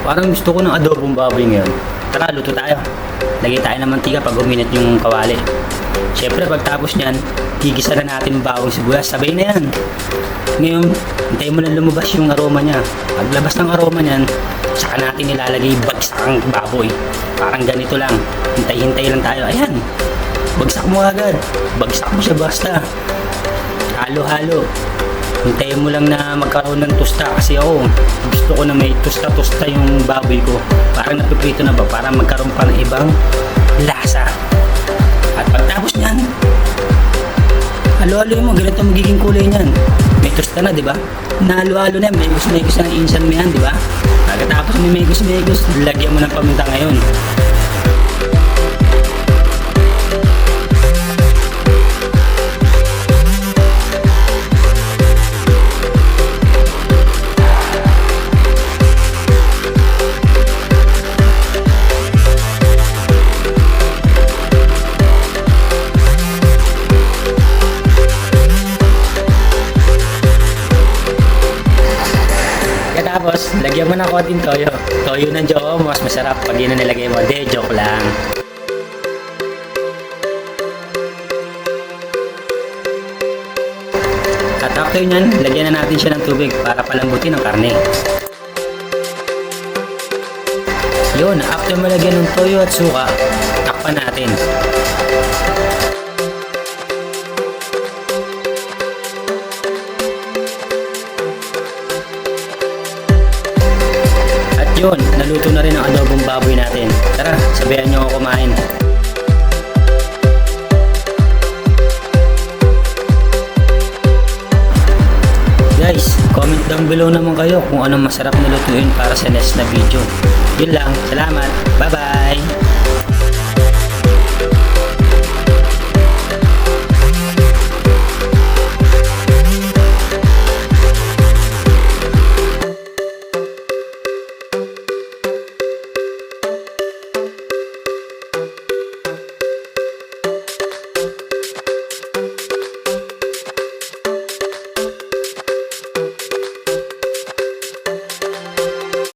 Parang gusto ko ng adobong baboy ngayon. Tara, luto tayo. Lagay tayo ng mantika pag uminit yung kawali. Siyempre, pagtapos niyan, gigisa na natin yung bawang sibuyas. Sabay na yan. Ngayon, hintayin mo lang lumabas yung aroma niya. Paglabas ng aroma niyan, saka natin nilalagay bagsakang baboy. Parang ganito lang. Hintay-hintay lang tayo. Ayan. Bagsak mo agad. Bagsak mo siya basta. Halo-halo. Hintayin mo lang na magkaroon ng tusta kasi ako gusto ko na may tusta-tusta yung baboy ko. Parang napiprito na ba? Para magkaroon pa ng ibang lasa. At pagtapos niyan, halo-halo mo. Ganito magiging kulay niyan. May tusta na, di ba? Nahalo-halo na yan. Megos-megos na insan mo yan, di ba? Pagkatapos may megos-megos, lagyan mo ng paminta ngayon. Tapos, lagyan mo ng konting toyo. Toyo ng jowa mo, mas masarap pag yun na nilagay mo. De, joke lang. At after nyan, lagyan na natin siya ng tubig para palambutin ang karne. Yun, after malagyan ng toyo at suka, takpan natin. Yun, naluto na rin ang adobong baboy natin. Tara, sabayan nyo ako kumain. Guys, comment down below naman kayo kung anong masarap na lutuin para sa next na video. Yun lang, salamat, bye bye!